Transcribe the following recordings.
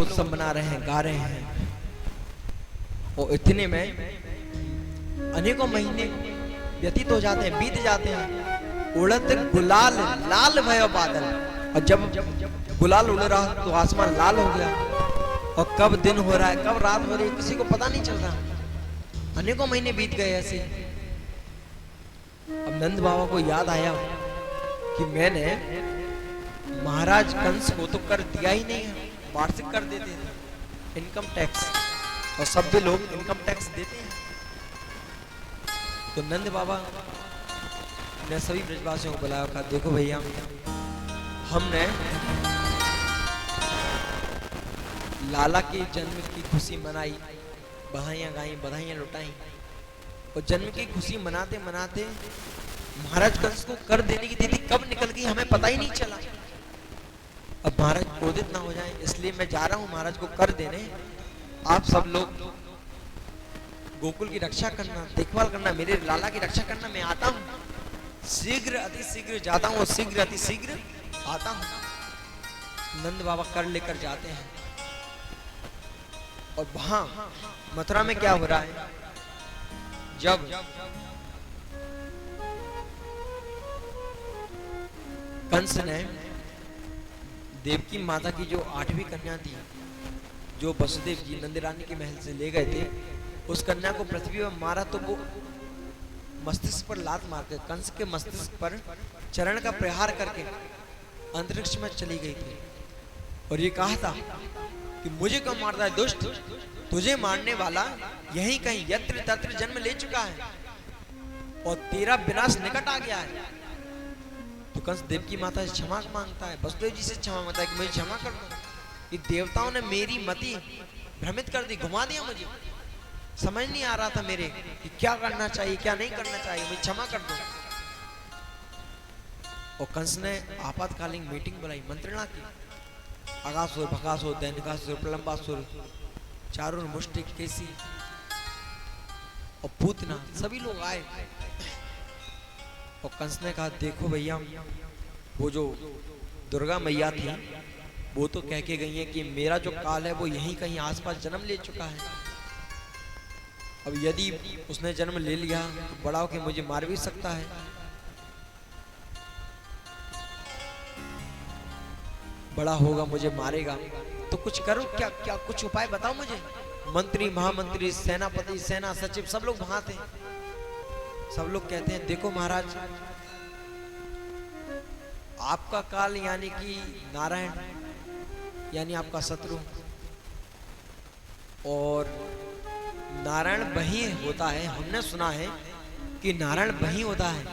उत्सव मना रहे हैं, गा रहे हैं। और इतने में अनेकों महीने व्यतीत हो जाते हैं, बीत जाते हैं। उड़त गुलाल लाल भयो बादल, और जब गुलाल उड़ रहा तो आसमान लाल हो गया। और कब दिन हो रहा है, कब रात हो रही है, किसी को पता नहीं चल रहा। अनेकों महीने बीत गए ऐसे। अब नंद बाबा को याद आया कि मैंने महाराज कंस को तो कर दिया ही नहीं है, वार्षिक कर देते थे इनकम टैक्स, और सब भी लोग इनकम टैक्स देते हैं। तो नंद बाबा ने सभी ब्रजवासियों को बुलाया, कहा देखो भैया, हमने लाला के जन्म की खुशी मनाई, बधाइयां गाई, बधाइयां लुटाई, और जन्म की खुशी मनाते मनाते महाराज कंस को कर देने की तिथि कब निकल गई हमें पता ही नहीं चला। अब महाराज क्रोधित ना हो जाएं, इसलिए मैं जा रहा हूं महाराज को कर देने। आप सब लोग गोकुल की रक्षा करना, देखभाल करना, मेरे लाला की रक्षा करना। मैं आता हूं, शीघ्र अति शीघ्र जाता हूं और शीघ्र अति शीघ्र आता हूं। नंद बाबा कर लेकर जाते हैं। और वहां मथुरा में क्या हो रहा है, जब कंस ने देवकी माता की जो 8वीं कन्या थी, जो वसुदेव जी नंद रानी के महल से ले गए थे, उस कन्या को पृथ्वी पर मारा तो वो मस्तिष्क पर लात मार के कंस के मस्तिष्क पर चरण का प्रहार करके अंतरिक्ष में चली गई थी। और ये कहा था कि मुझे क्यों मारता है दुष्ट, तुझे मारने वाला यहीं कहीं यत्र तत्र जन्म ले चुका है और तेरा विनाश निकट आ गया है। तो कंस देवकी माता से क्षमा मांगता है, वसुदेव जी से क्षमा मांगता है कि मुझे क्षमा कर दो, कि देवताओं ने मेरी मति भ्रमित कर दी, घुमा दिया, मुझे समझ नहीं आ रहा था मेरे कि क्या करना चाहिए क्या नहीं करना चाहिए, मुझे क्षमा कर दो। और कंस ने आपातकालीन मीटिंग बुलाई, मंत्रणा की। अगासुर, भगासुर, दैनिकासुर, प्रलंबासुर, चारुर, मुष्टिक, केसी और पूतना, सभी लोग आए। और कंस ने कहा देखो भैया, वो जो दुर्गा मैया थी वो तो कह के गई है कि मेरा जो काल है वो यहीं कहीं आसपास जन्म ले चुका है। अब यदि उसने जन्म ले लिया तो बड़ा होके मुझे मार भी सकता है। बड़ा होगा मुझे मारेगा, तो कुछ करो, क्या क्या कुछ उपाय बताओ मुझे। मंत्री, महामंत्री, सेनापति, सेना सचिव सब लोग वहां थे। सब लोग कहते हैं देखो महाराज, आपका काल यानी कि नारायण यानी आपका शत्रु, और नारायण वही होता है, हमने सुना है कि नारायण वही होता है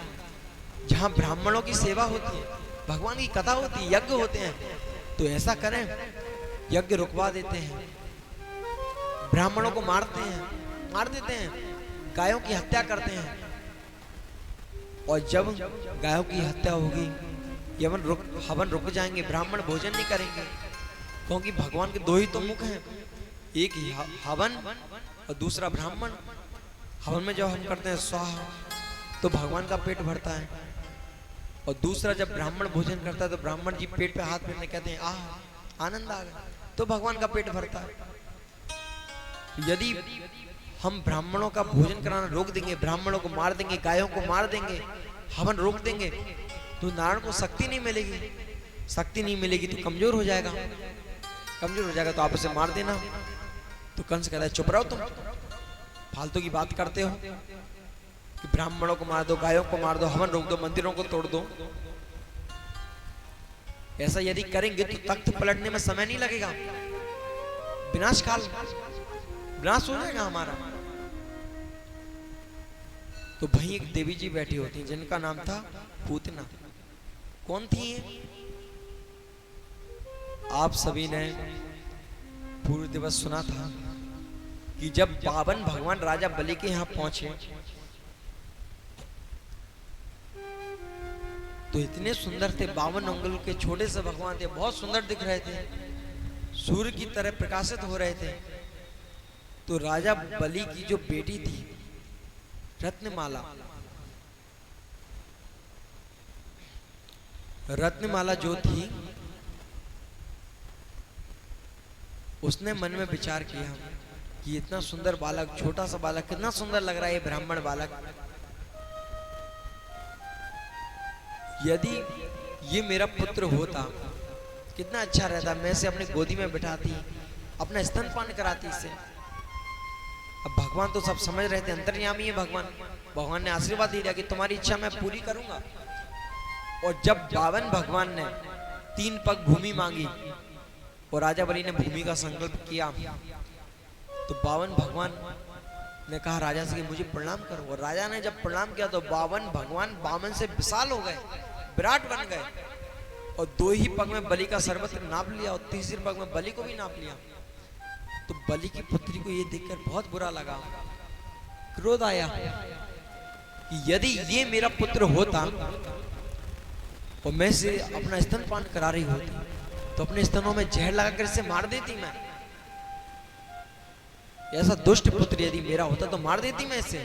जहां ब्राह्मणों की सेवा होती है, भगवान की कथा होती है, यज्ञ होते हैं। तो ऐसा करें, यज्ञ रुकवा देते हैं, ब्राह्मणों को मारते हैं, मार देते हैं, गायों की हत्या करते हैं। और जब गायों की हत्या होगी, हवन रुक जाएंगे, ब्राह्मण भोजन नहीं करेंगे, क्योंकि भगवान के दो ही तो मुख हैं, एक ही हवन और दूसरा ब्राह्मण। हवन में जब हम करते हैं स्वाहा तो भगवान का पेट भरता है, और दूसरा जब ब्राह्मण भोजन करता है तो ब्राह्मण जी पेट पे हाथ फेरने कहते हैं आह आनंद आ गया, तो भगवान का पेट भरता है। यदि हम ब्राह्मणों का भोजन कराना रोक देंगे, ब्राह्मणों को मार देंगे, गायों को मार देंगे, हवन रोक देंगे, तो नारायण को शक्ति नहीं मिलेगी। शक्ति नहीं मिलेगी तो कमजोर हो जाएगा, कमजोर हो जाएगा तो आप उसे मार देना। तो कंस कहता है चुप रहो, तुम फालतू की बात करते हो कि ब्राह्मणों को मार दो, गायों को मार दो, हवन रोक दो, मंदिरों को तोड़ दो। ऐसा यदि करेंगे तो तख्त पलटने में समय नहीं लगेगा, विनाश काल विनाश हो जाएगा हमारा। तो वहीं एक देवी जी बैठी होती हैं जिनका नाम था पूतना। कौन थी ये? आप सभी ने पूर्व दिवस सुना था कि जब बावन भगवान राजा बलि के यहां पहुंचे तो इतने सुंदर थे, 52 अंगुल के छोटे से भगवान थे, बहुत सुंदर दिख रहे थे, सूर्य की तरह प्रकाशित हो रहे थे। तो राजा बलि की जो बेटी थी रत्नमाला, रत्नमाला जो थी उसने मन में विचार किया कि इतना सुंदर बालक, छोटा सा बालक, कितना सुंदर लग रहा है ये ब्राह्मण बालक, यदि ये मेरा पुत्र होता कितना अच्छा रहता। मैं इसे अपनी गोदी में बिठाती, अपना स्तनपान कराती इससे। अब भगवान तो सब समझ रहे थे, अंतर्यामी है भगवान। भगवान ने आशीर्वाद दिया कि तुम्हारी इच्छा मैं पूरी करूंगा। और जब बावन भगवान ने 3 पग भूमि मांगी और राजा बलि ने भूमि का संकल्प किया, तो 52 भगवान ने कहा राजा से कि मुझे प्रणाम करो। और राजा ने जब प्रणाम किया तो 52 भगवान 52 से विशाल हो गए, विराट बन गए। और 2 ही पग में बलि का सर्वत्र नाप लिया और 3 पग में बलि को भी नाप लिया। तो बलि की पुत्री को ये देखकर बहुत बुरा लगा, क्रोध आया कि यदि ये मेरा पुत्र होता और मैं इसे अपना स्तनपान करा रही होती तो अपने स्तनों में जहर लगाकर इसे मार देती मैं। ऐसा दुष्ट पुत्र यदि मेरा होता तो मार देती मैं इसे।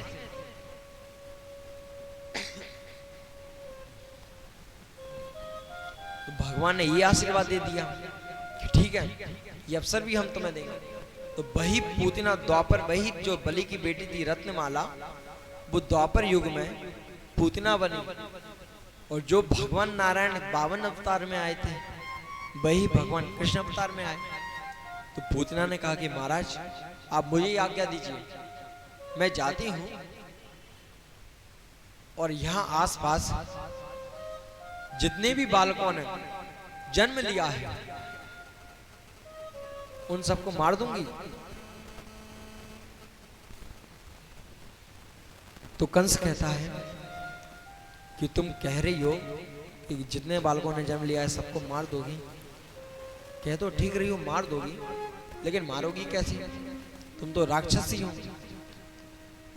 तो भगवान ने ये आशीर्वाद दे दिया कि ठीक है, ये अवसर भी हम तुम्हें देंगे। तो वही पूतना द्वापर, वही जो बलि की बेटी थी रत्नमाला, वो द्वापर युग में पूतना बनी। और जो भगवान नारायण 52 अवतार में आए थे वही भगवान कृष्ण अवतार में आए। तो पूतना ने कहा कि महाराज आप मुझे आज्ञा दीजिए, मैं जाती हूं और यहां आसपास जितने भी बालकों ने जन्म लिया है उन सबको मार दूंगी। तो कंस कहता है कि तुम कह रही हो कि जितने बालकों ने जन्म लिया है सबको मार दोगी। कह तो ठीक रही हो, मार दोगी, लेकिन मारोगी कैसे? तुम तो राक्षसी हो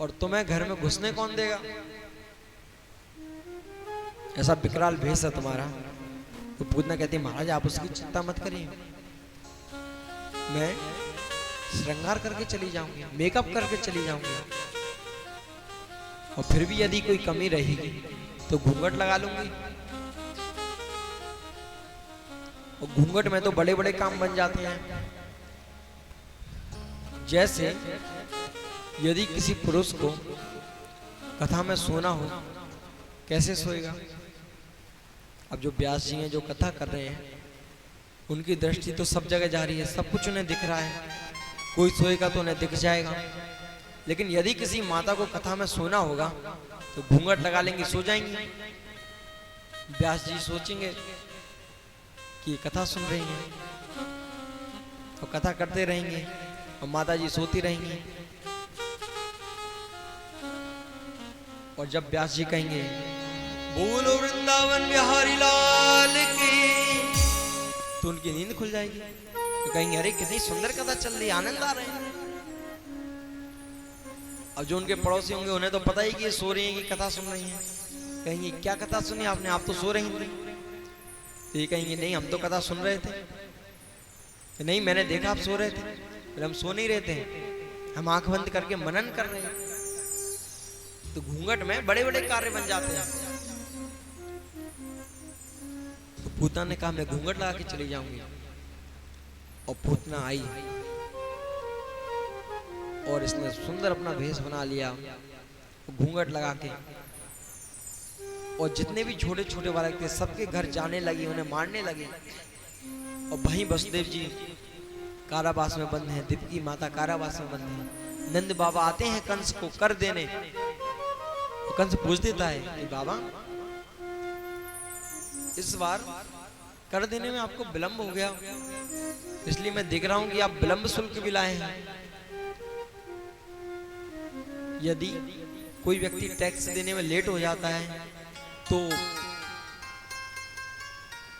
और तुम्हें घर में घुसने कौन देगा? ऐसा विकराल भेष है तुम्हारा। तो पूतना कहती है महाराज आप उसकी चिंता मत करिए, मैं श्रृंगार करके चली जाऊंगी, मेकअप करके चली जाऊंगी, और फिर भी यदि कोई कमी रहेगी तो घूंघट लगा लूंगी। और घूंघट में तो बड़े बड़े काम बन जाते हैं। जैसे यदि किसी पुरुष को कथा में सोना हो, कैसे सोएगा? अब जो व्यास जी हैं जो कथा कर रहे हैं उनकी दृष्टि तो सब जगह जा रही है, सब कुछ उन्हें दिख रहा है, कोई सोएगा तो उन्हें दिख जाएगा। लेकिन यदि किसी माता को कथा में सोना होगा तो घूंघट लगा लेंगी, सो जाएंगी। व्यास जी सोचेंगे कि कथा सुन रही हैं और कथा करते रहेंगे और माता जी सोती रहेंगी। और जब व्यास जी कहेंगे बोलो वृंदावन बिहारी लाल की, तो उनकी नींद खुल जाएगी। तो कहेंगे अरे कितनी सुंदर कथा चल रही, आनंद आ रहे हैं। अब जो उनके पड़ोसी होंगे उन्हें तो पता ही कि ये सो रही हैं कि कथा सुन रही हैं। कहेंगे क्या कथा सुनी आपने, आप तो सो रही थी। तो ये कहेंगे नहीं हम तो कथा सुन रहे थे। तो नहीं मैंने देखा आप सो रहे थे। फिर हम सो नहीं रहे थे, हम आंख बंद करके मनन कर रहे हैं। तो घूंघट में बड़े बड़े कार्य बन जाते हैं। तो पूतना ने कहा मैं घूंघट लगा के चली जाऊंगी। और पूतना आई और इसने सुंदर अपना भेष बना लिया घूंघट लगा के। और जितने भी छोटे छोटे बालक थे सबके घर जाने लगी, उन्हें मारने लगे। और वहीं वसुदेव जी कारावास में बंद हैं, देवकी माता कारावास में बंद हैं। नंद बाबा आते हैं कंस को कर देने। तो कंस पूछ देता है कि बाबा इस बार कर देने में आपको विलंब हो गया, इसलिए मैं देख रहा हूं कि आप विलंब शुल्क भी लाए हैं। यदि कोई व्यक्ति टैक्स देने में लेट हो जाता है तो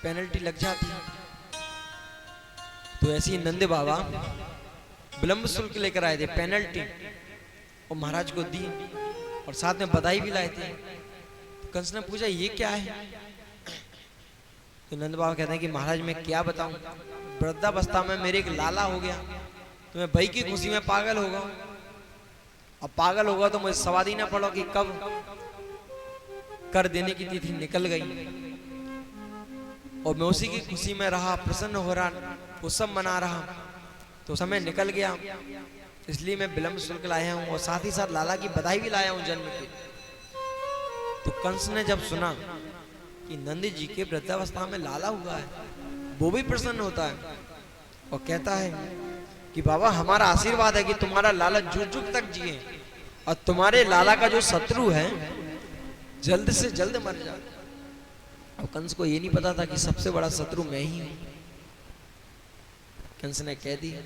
पेनल्टी लग जाती है। तो ऐसे ही नंद बाबा विलंब शुल्क लेकर आए थे, पेनल्टी, और महाराज को दी और साथ में बधाई भी लाए थे। तो कंस ने पूछा ये क्या है? तो नंद बाबा कहते हैं कि महाराज मैं क्या बताऊं, वृद्धावस्था में मेरे एक लाला हो गया तो मैं भाई की खुशी में पागल हो गया। अब पागल होगा तो मुझे सवाद ही ना पड़ो कि कब कर देने की तिथि निकल गई। और मैं उसी की खुशी में रहा, प्रसन्न हो रहा, उत्सव मना रहा। तो समय निकल गया, इसलिए मैं विलंब शुल्क लाया हूँ और साथ ही साथ लाला की बधाई भी लाया हूँ जन्म की। तो कंस ने जब सुना कि नंद जी के वृद्धावस्था में लाला हुआ है, वो भी प्रसन्न होता है और कहता है कि बाबा हमारा आशीर्वाद है कि तुम्हारा लाला जुग जुग तक जिए और तुम्हारे लाला का जो शत्रु है जल्द से जल्द मर जाए। और कंस को ये नहीं पता था कि सबसे बड़ा शत्रु मैं ही हूं। कंस ने कह दिया।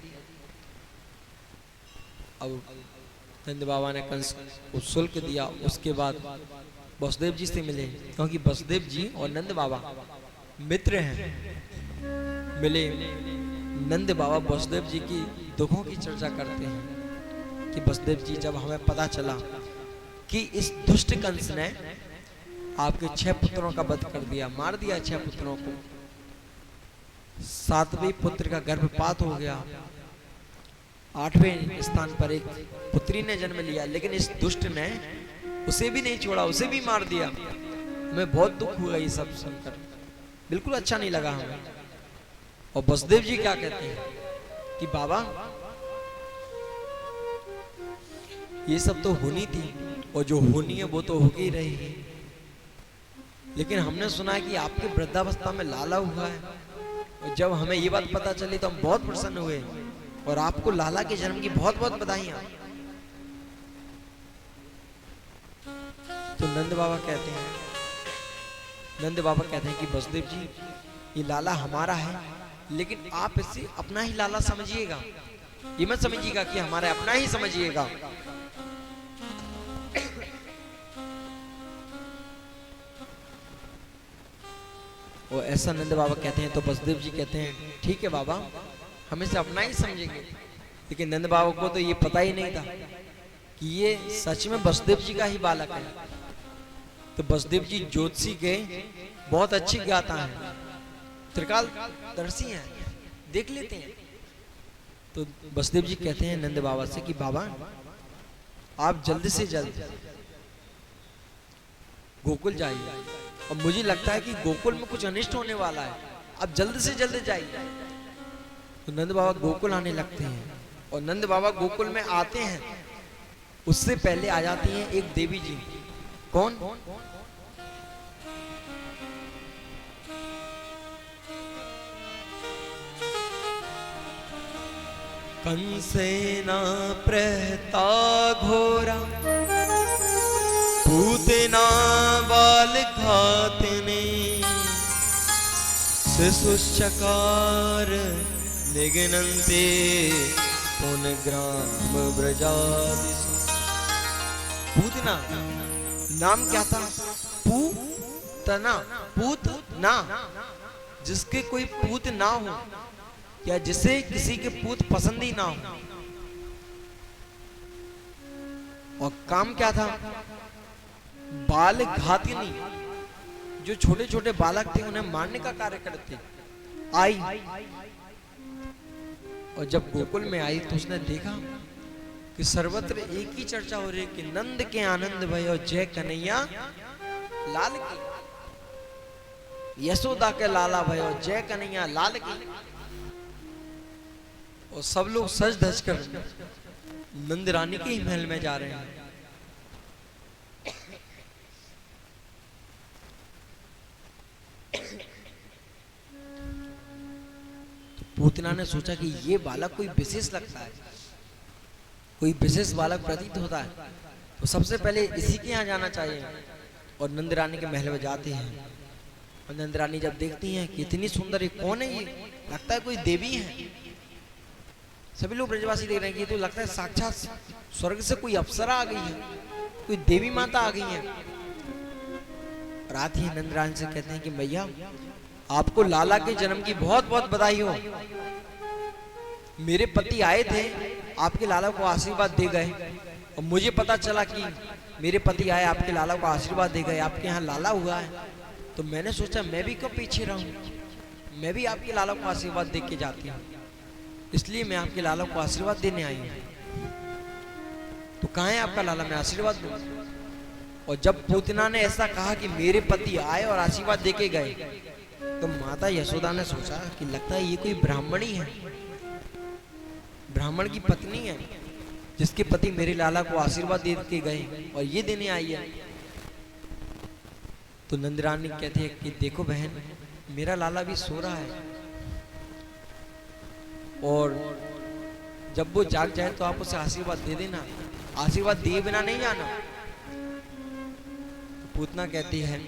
अब नंद बाबा ने कंस को शुल्क दिया। उसके बाद वसुदेव जी से मिले, क्योंकि वसुदेव जी और नंद बाबा मित्र हैं। मिले, नंद बाबा वसुदेव जी की दुखों की चर्चा करते हैं कि वसुदेव जी जब हमें पता चला कि इस दुष्ट कंस ने आपके 6 पुत्रों का वध कर दिया, मार दिया 6 पुत्रों को, 7वें पुत्र का गर्भपात हो गया, 8वें स्थान पर एक पुत्री ने जन्म लिया, लेकिन इस दुष्ट ने उसे भी नहीं छोड़ा, उसे भी मार दिया। हमें बहुत दुख हुआ ये सब सुनकर, बिल्कुल अच्छा नहीं लगा हमें। और वसुदेव जी क्या कहते हैं कि बाबा ये सब तो होनी थी और जो होनी है वो तो हो ही रही, लेकिन हमने सुना है कि आपके वृद्धावस्था में लाला हुआ है। और जब हमें ये बात पता चली तो हम बहुत प्रसन्न हुए और आपको लाला के जन्म की बहुत बहुत बधाइयां। तो नंद बाबा कहते हैं कि वसुदेव जी ये लाला हमारा है, लेकिन आप इसे अपना ही लाला समझिएगा, ये मत समझिएगा कि हमारा अपना ही समझिएगा। और ऐसा नंद बाबा कहते हैं तो वसुदेव जी कहते हैं ठीक है बाबा, हम इसे अपना ही समझेंगे। लेकिन नंद बाबा को तो ये पता ही नहीं था कि ये सच में वसुदेव जी का ही बालक है। तो वसुदेव जी ज्योतिषी के बहुत अच्छी ज्ञाता हैं, त्रिकालदर्शी हैं, देख लेते हैं। तो वसुदेव जी कहते हैं नंद बाबा से कि बाबा आप जल्द से जल्द गोकुल जाइए, और मुझे लगता है कि गोकुल में कुछ अनिष्ट होने वाला है, आप जल्द से जल्द जाइए। तो नंद बाबा गोकुल आने लगते हैं, और नंद बाबा गोकुल में आते हैं उससे पहले आ जाती हैं एक देवी जी। कौन? कंसेना प्रहता घोरा पूतना बाल घातने शिशुश्चकार निगनन्ते पुनग्राम ब्रजादिषु। पूतना नाम क्या था? पूतना, पूतना, जिसके कोई पूत ना हो या जिसे किसी के पूत पसंद ही ना हो। और काम क्या था? बाल घातिनी, जो छोटे छोटे बालक थे उन्हें मारने का कार्य करते। आई और जब गोकुल में आई तो उसने देखा कि सर्वत्र एक ही चर्चा हो रही है कि नंद के आनंद भय और जय कन्हैया लाल की, यशोदा के लाला भय और जय कन्हैया लाल की। और सब लोग सज धज कर नंद रानी के ही महल में जा रहे हैं। पूतना ने सोचा कि ये बालक कोई विशेष लगता है, कोई विशेष बालक प्रतीत होता है, तो सबसे पहले इसी के यहाँ जाना चाहिए। और नंद रानी के महल में जाते हैं, और नंद रानी जब देखती हैं कि इतनी सुंदर, ये कौन है? ये लगता है कोई देवी है। सभी लोग ब्रजवासी देख रहे हैं कि तो लगता है साक्षात स्वर्ग से कोई अप्सरा आ गई है, कोई देवी माता आ गई है। रात ही नंद रानी से कहते हैं कि भैया आपको लाला के जन्म की बहुत बहुत बधाई हो। मेरे पति आए थे, आपके लाला को आशीर्वाद दे गए, और मुझे पता चला कि मेरे पति आए, आपके लाला को आशीर्वाद दे गए, आपके यहाँ लाला हुआ है। तो मैंने सोचा मैं भी कब पीछे रहूं, मैं भी आपके लाला को आशीर्वाद दे के जाती हूँ, इसलिए मैं आपके लाला को आशीर्वाद देने आई हूँ। तो कहाँ है आपका लाला, मैं आशीर्वाद दूं। और जब पूतना ने ऐसा कहा कि मेरे पति आए और आशीर्वाद दे के गए, तो माता यशोदा ने सोचा कि लगता है ये कोई ब्राह्मणी है। ब्राह्मण की पत्नी है जिसके पति मेरे लाला को आशीर्वाद दे के गए और ये देने आई है। तो नंदरानी कहती है कि देखो बहन, मेरा लाला भी सो रहा है और जब वो जाग जाए तो आप उसे आशीर्वाद दे देना, आशीर्वाद दिए बिना नहीं जाना। तो पूतना कहती है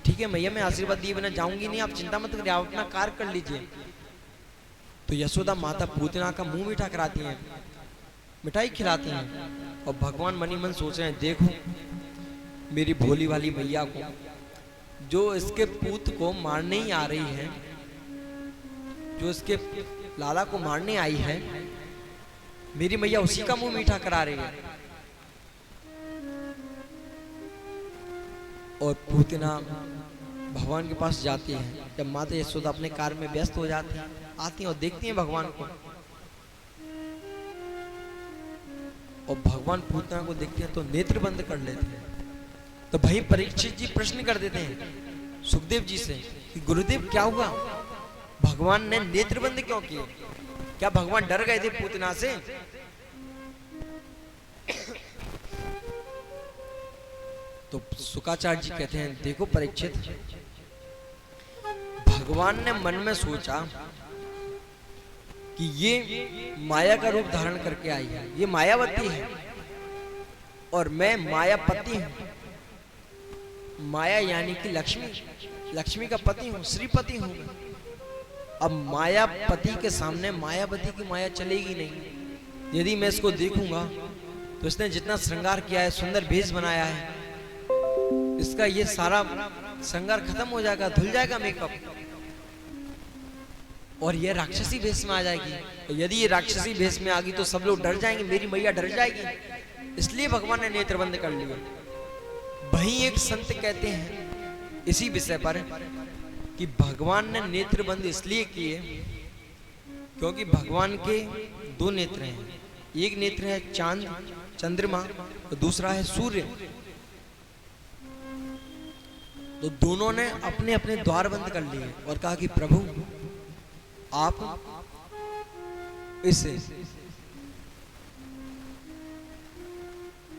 ठीक है मैया, मैं आशीर्वाद दिए बिना जाऊंगी नहीं, आप चिंता मत करिए, आप अपना कार्य कर लीजिए। तो यशोदा माता पूतना का मुंह मीठा कराती हैं, मिठाई खिलाती हैं और भगवान मनी मन सोच रहे हैं देखो मेरी भोली वाली मैया को, जो इसके पूत को मारने ही आ रही है, जो इसके लाला को मारने आई है, मेरी मैया उसी का मुंह मीठा करा रही है। और पूतना भगवान के पास जाती है। जब माता यशोदा अपने कार्य में व्यस्त हो जाती है, आती हैं और देखती हैं भगवान को, और भगवान पूतना को देखते हैं तो नेत्र बंद कर लेते हैं। तो भाई परीक्षित जी प्रश्न कर देते हैं सुखदेव जी से कि गुरुदेव क्या हुआ, भगवान ने नेत्र बंद क्यों किए, क्या भगवान डर गए थे पूतना से? तो शुकाचार्य जी कहते हैं देखो परीक्षित, भगवान ने मन में सोचा कि ये माया का रूप धारण करके आई है, ये मायावती है और मैं मायापति हूं। माया यानी कि लक्ष्मी, लक्ष्मी का पति हूं, श्रीपति हूं। अब मायापति के सामने मायावती की माया चलेगी नहीं। यदि मैं इसको देखूंगा तो इसने जितना श्रृंगार किया है, सुंदर भेष बनाया है, इसका ये सारा श्रृंगार खत्म हो जाएगा, धुल जाएगा मेकअप, और ये राक्षसी भेष में आ जाएगी। यदि ये राक्षसी भेष में आ गई तो सब लोग डर जाएंगे, मेरी मैया डर जाएगी। इसलिए भगवान ने नेत्र बंद कर लिए। वहीं एक संत कहते हैं इसी विषय पर कि भगवान ने नेत्र बंद इसलिए किए क्योंकि भगवान के दो नेत्र हैं, एक नेत्र है चांद चंद्रमा और दूसरा है सूर्य। तो दोनों ने अपने अपने द्वार बंद कर लिए और कहा कि प्रभु आप इसे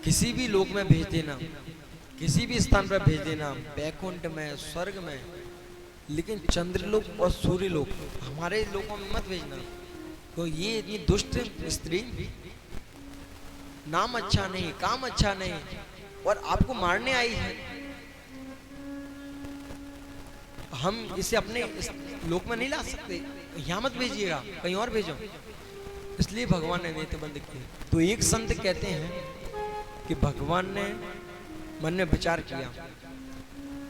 किसी भी लोक में भेज देना, किसी भी स्थान पर भेज देना, बैकुंठ में, स्वर्ग में, लेकिन चंद्रलोक और सूर्यलोक हमारे लोकों में मत भेजना। तो ये इतनी दुष्ट स्त्री, नाम अच्छा नहीं, काम अच्छा नहीं, और आपको मारने आई है, हम इसे अपने लोक में नहीं ला सकते, यहाँ मत भेजिएगा, कहीं और भेजो। इसलिए भगवान ने नेत्र बंद किए। तो एक संत कहते हैं कि भगवान ने मन में विचार किया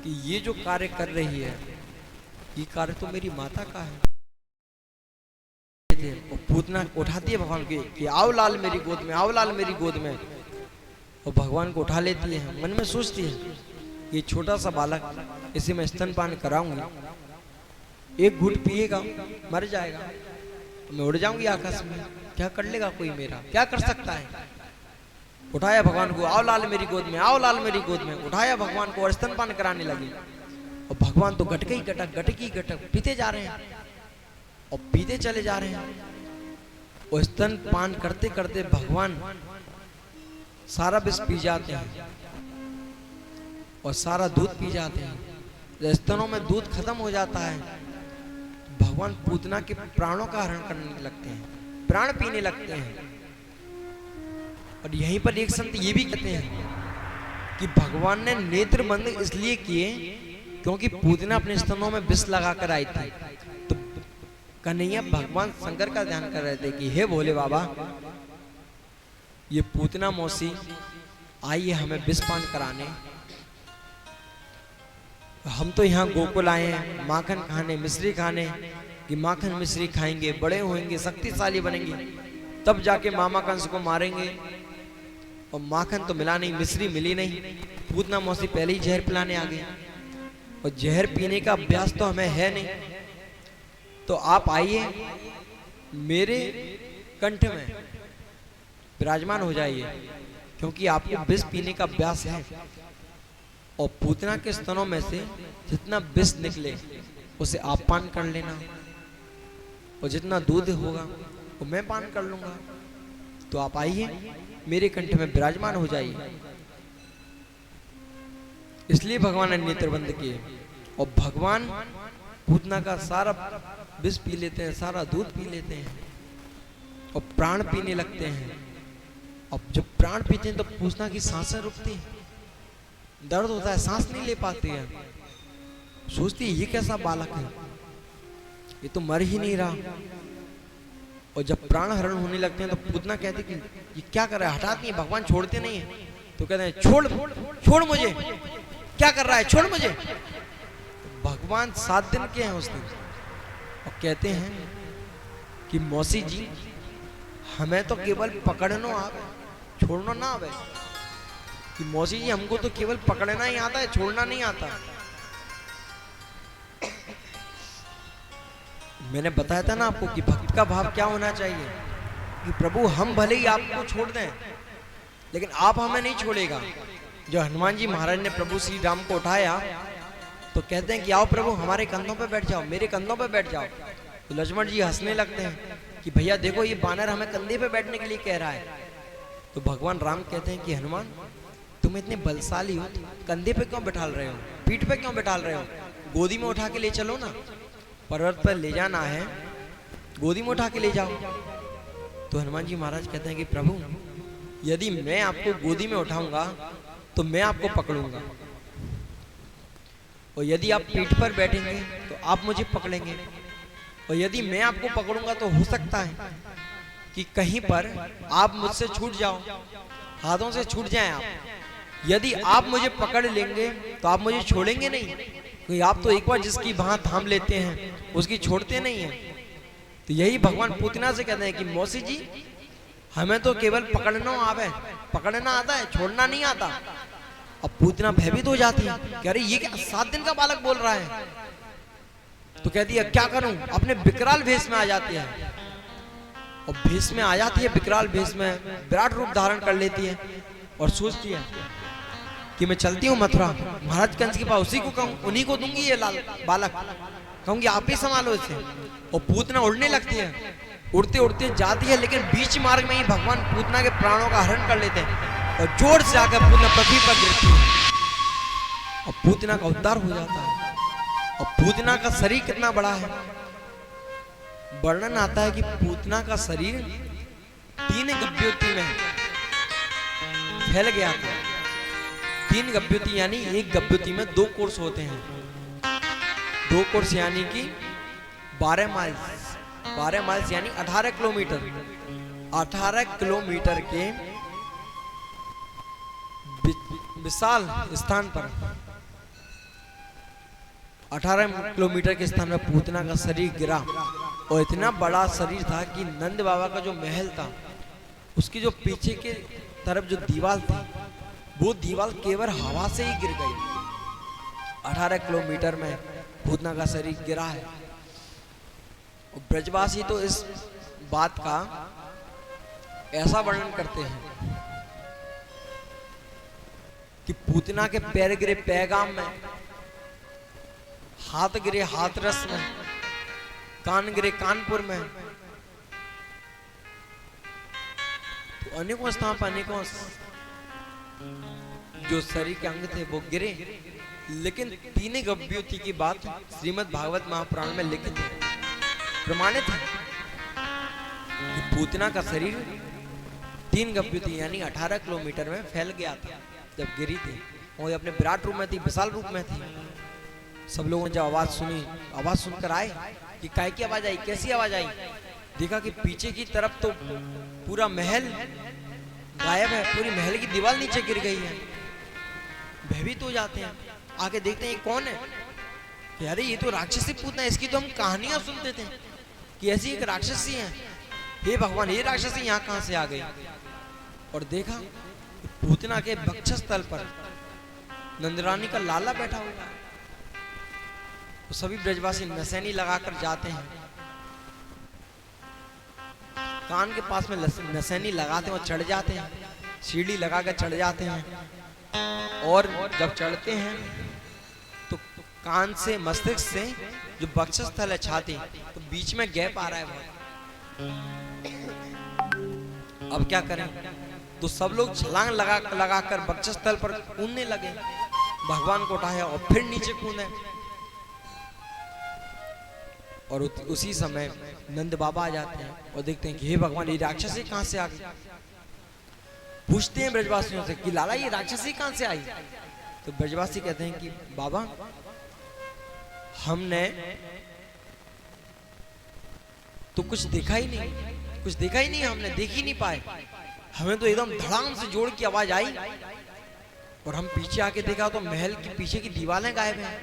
कि ये जो कार्य कर रही है, ये कार्य तो मेरी माता का है। और पूतना उठाती है भगवान के कि आओ लाल मेरी गोद में, आओ लाल मेरी गोद में, और भगवान को उठा लेती है। मन में सोचती है ये छोटा सा बालक, इसे मैं स्तनपान कराऊंगी, एक घूंट पिएगा मर जाएगा, मैं उड़ जाऊंगी आकाश में, क्या कर लेगा कोई मेरा, क्या कर सकता है। उठाया भगवान को, आओ लाल मेरी गोद में, आओ लाल मेरी गोद में, उठाया भगवान को और स्तनपान कराने लगी। और भगवान तो गटके ही गटक, गटकी गटक पीते जा रहे हैं और पीते चले जा रहे हैं। और स्तनपान करते करते भगवान सारा विष पी जाते हैं और सारा दूध पी जाते हैं। स्तनों में दूध खत्म हो जाता है, भगवान पूतना के प्राणों का हरण करने लगते हैं, प्राण पीने लगते हैं। और यहीं पर एक संत ये भी कहते हैं कि भगवान ने नेत्र बंद इसलिए किए क्योंकि पूतना अपने स्तनों में विष लगाकर आई थी। तो कन्हैया भगवान शंकर का ध्यान कर रहे थे कि हे भोले बाबा, ये पूतना मौसी आई है हमें विष पान कराने, हम तो यहाँ गोकुल आए हैं माखन खाने, मिश्री खाने, कि माखन मिश्री खाएंगे, बड़े होंगे, शक्तिशाली बनेंगे, तब जाके मामा कंस को मारेंगे। और माखन तो मिला नहीं, मिश्री मिली नहीं, पूतना मौसी पहले ही जहर पिलाने आ गए, और जहर पीने का अभ्यास तो हमें है नहीं। तो आप आइए मेरे कंठ में विराजमान हो जाइए, क्योंकि आपको विष पीने का अभ्यास है। और पूतना के स्तनों में से जितना विष निकले उसे आप पान कर लेना, और जितना दूध होगा वो मैं पान कर लूंगा। तो आप आइए मेरे कंठ में विराजमान हो जाइए। इसलिए भगवान ने नेत्र बंद किए। और भगवान पूतना का सारा विष पी लेते हैं, सारा दूध पी लेते हैं और प्राण पीने लगते हैं। अब जब प्राण पीते हैं तो पूतना की सांसें रुकती हैं, दर्द होता है, सांस नहीं ले पाती है। सोचती है ये कैसा बालक है, ये तो मर ही नहीं रहा। और जब प्राण हरण होने लगते हैं तो पूतना कहती कि ये क्या कर रहा है, हटाती है, भगवान छोड़ते नहीं है। तो कहते हैं छोड़ छोड़ मुझे, क्या कर रहा है, छोड़ मुझे। तो भगवान 7 दिन के हैं उस दिन और कहते हैं कि मौसी जी हमें तो केवल पकड़ना आवे, छोड़ना ना आवे। कि मौसी जी हमको तो केवल पकड़ना ही आता है, छोड़ना नहीं आता। मैंने बताया था ना आपको कि भक्त का भाव क्या होना चाहिए कि प्रभु हम भले ही आपको छोड़ दें लेकिन आप हमें नहीं छोड़ेगा। जो हनुमान जी महाराज ने प्रभु श्री राम को उठाया तो कहते हैं कि आओ प्रभु हमारे कंधों पे बैठ जाओ, मेरे कंधों पे बैठ जाओ। तो लक्ष्मण जी हंसने लगते हैं कि भैया देखो ये बानर हमें कंधे पे बैठने के लिए कह रहा है। तो भगवान राम कहते हैं कि हनुमान तुम इतने बलशाली हो, कंधे पे क्यों बैठाल रहे हो, पीठ पे क्यों बैठाल रहे हो, गोदी में उठा के ले चलो ना, पर्वत पर ले जाना है, गोदी में उठा के ले जाओ। तो हनुमान जी महाराज कहते हैं कि प्रभु यदि मैं आपको गोदी में उठाऊंगा तो मैं आपको पकड़ूंगा, और यदि आप पीठ पर बैठेंगे तो आप मुझे पकड़ेंगे, और यदि मैं आपको पकड़ूंगा तो हो सकता है कि कहीं पर आप मुझसे छूट जाओ, हाथों से छूट जाएं आप। यदि आप मुझे पकड़ लेंगे तो आप मुझे छोड़ेंगे नहीं, क्योंकि आप तो एक बार जिसकी बाह थाम लेते हैं उसकी छोड़ते नहीं हैं। तो यही भगवान पूतना से कहते हैं कि मौसी जी हमें तो केवल पकड़ना आवे, पकड़ना आता है, छोड़ना नहीं आता। अब पूतना भयभीत हो जाती है कि अरे ये क्या 7 दिन का बालक बोल रहा है। तो कहती है क्या करूं, अपने विकराल भेष में आ जाती है, और भेष में आ जाती है, विकराल भेष में विराट रूप धारण कर लेती है और सोचती है कि मैं चलती हूँ मथुरा, महाराज कंस के पास, उसी को कहूँ, उन्हीं को दूंगी ये लाल बालक, कहूंगी आप ही संभालो इसे। और पूतना उड़ने लगती है, उड़ते उड़ते जाती है, लेकिन बीच मार्ग में ही भगवान पूतना के प्राणों का हरण कर लेते हैं और जोर से आकर पूतना पृथ्वी पर गिरती है और पूतना का उद्धार हो जाता है। और पूतना का शरीर कितना बड़ा है, वर्णन आता है कि पूतना का शरीर 3 गभ्योती में फैल गया था। 3 गभ्योती यानी एक गभ्योती में 2 कोर्स होते हैं, 2 कोर्स यानी कि 12 माइल्स, 12 माइल्स यानी 18 किलोमीटर। 18 किलोमीटर के विशाल स्थान पर, 18 किलोमीटर के स्थान में पूतना का शरीर गिरा। और इतना बड़ा शरीर था कि नंद बाबा का जो महल था उसकी जो पीछे के तरफ जो दीवार थी वो दीवार केवल हवा से ही गिर गई। 18 किलोमीटर में पूतना का शरीर गिरा है। और ब्रजवासी तो इस बात का ऐसा वर्णन करते हैं कि पूतना के पैर गिरे पैगाम में, हाथ गिरे हाथरस में, कान गिरे कानपुर में। तो अनेकों स्थान पर अनेकों जो शरीर के अंग थे वो गिरे, लेकिन 3 गभ्योती की बात श्रीमद् भागवत महापुराण में लिखित है, प्रमाणित है कि पूतना का शरीर 3 गभ्योती यानी 18 किलोमीटर में फैल गया था जब गिरी थी। और अपने विराट रूप में थी, विशाल रूप में थी। सब लोगों ने जब आवाज सुनी, आवाज सुनकर आए कि काय की आवाज आई, कैसी आवाज आई, देखा कि पीछे की तरफ तो पूरा महल गायब है, पूरी महल की दीवार नीचे गिर गई है। भयभीत हो जाते हैं, आके देखते हैं ये कौन है, कि अरे ये तो राक्षसी पूतना है, इसकी तो हम कहानियां सुनते थे कि ऐसी एक राक्षसी है। हे भगवान, ये राक्षसी यहाँ कहां से आ गई। और देखा पूतना के वक्षस्थल पर नंदरानी का लाला बैठा हुआ है। तो सभी ब्रजवासी नसैनी लगाकर जाते हैं, कान के पास में नसैनी लगाते हैं और चढ़ जाते हैं, सीढ़ी लगाकर चढ़ जाते हैं। और जब चढ़ते हैं तो कान से मस्तिष्क से जो वक्षस्थल है, छाती, तो बीच में गैप आ रहा है बहुत। अब क्या करें? तो सब लोग छलांग लगा कर वक्षस्थल पर कूदने लगे। भगवान को उठाया और फिर नीचे कूदे। और उसी समय नंद बाबा आ जाते हैं और देखते हैं कि हे भगवान, ये राक्षसी कहां से आ गई। पूछते हैं ब्रजवासियों से कि लाला ये राक्षसी कहां से आई। तो ब्रजवासी कहते हैं कि बाबा, हमने तो कुछ देखा ही नहीं, हमने देख ही नहीं पाए। हमें तो एकदम धड़ाम से जोड़ की आवाज आई और हम पीछे आके देखा तो महल के पीछे की दीवारें गायब हैं।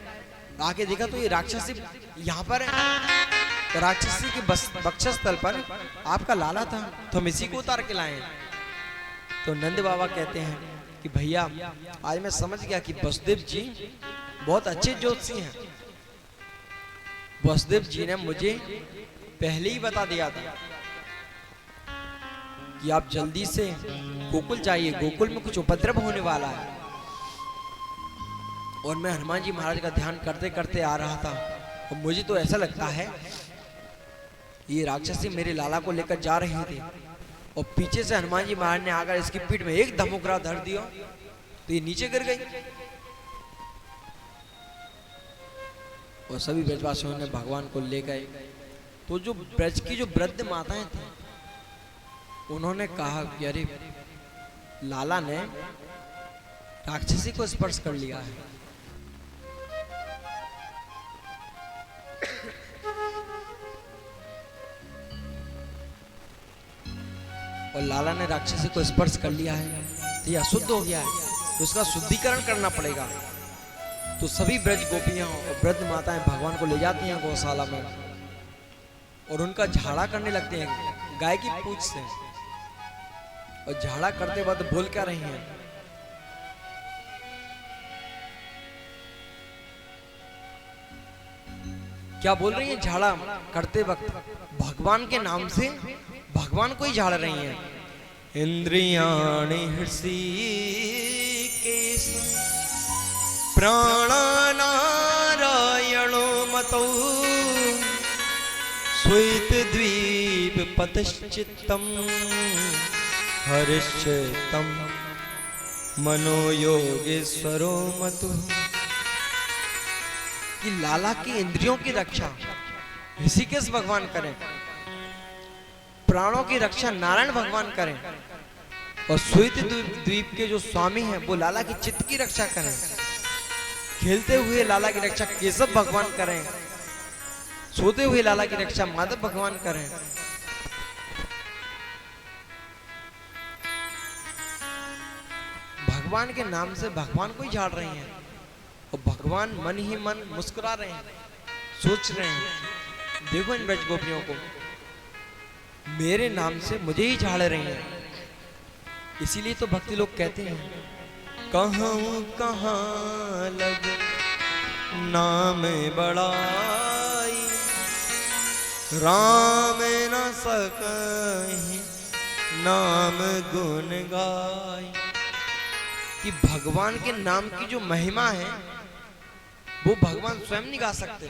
आके देखा तो ये राक्षसी यहाँ पर है। तो राक्षसी के वक्षस्थल पर आपका लाला था, तो हम इसी को उतार के लाए। तो नंद बाबा कहते हैं कि भैया, आज मैं समझ गया कि वसुदेव जी बहुत अच्छे ज्योतिषी हैं। वसुदेव जी ने मुझे पहले ही बता दिया था कि आप जल्दी से गोकुल जाइए, गोकुल में कुछ उपद्रव होने वाला है। और मैं हनुमान जी महाराज का ध्यान करते करते आ रहा था और मुझे तो ऐसा लगता है ये राक्षसी मेरे लाला को लेकर जा रहे थे और पीछे से हनुमान जी महाराज ने आकर इसकी पीठ में एक धमुकरा धर दिया तो ये नीचे गिर गई। और सभी ब्रजवासियों ने भगवान को ले गए। तो जो ब्रज की जो वृद्ध माताएं थी, उन्होंने कहा कि अरे, लाला ने राक्षसी को स्पर्श कर लिया है। और लाला ने राक्षसी को स्पर्श कर लिया है तो ये अशुद्ध हो गया है, तो उसका शुद्धिकरण करना पड़ेगा। तो सभी ब्रज गोपियां और वृद्ध माताएं भगवान को ले जाती हैं गौशाला में और उनका झाड़ा करने लगते हैं गाय की पूंछ से। और झाड़ा करते वक्त बोल क्या रही हैं? क्या बोल रही हैं झाड़ा करते वक्त? भगवान के नाम से भगवान को ही झाड़ रही हैं। इंद्रियाणि हृषिकेश प्राणानारायणो मतौ श्वेत द्वीप पतश्चित्तम हरिश्चित्तम मनो योगेश्वरो मतु। कि लाला की इंद्रियों की रक्षा ऋषिकेश भगवान करें, प्राणों की रक्षा नारायण भगवान करें और श्वेत द्वीप के जो स्वामी हैं वो लाला की चित्त की रक्षा करें। खेलते हुए लाला की रक्षा केशव भगवान करें, सोते हुए लाला की रक्षा माधव भगवान करें। भगवान के नाम से भगवान को ही झाड़ रही हैं और भगवान मन ही मन मुस्कुरा रहे हैं, सोच रहे हैं, देखो इन ब्रज गोपियों को, मेरे नाम से मुझे ही झाड़ रही हैं। इसीलिए तो भक्ति लोग कहते हैं, कहूं कहां लग नाम बड़ाई, राम न सकहि नाम गुण गाई। कि भगवान के नाम की जो महिमा है वो भगवान स्वयं नहीं गा सकते।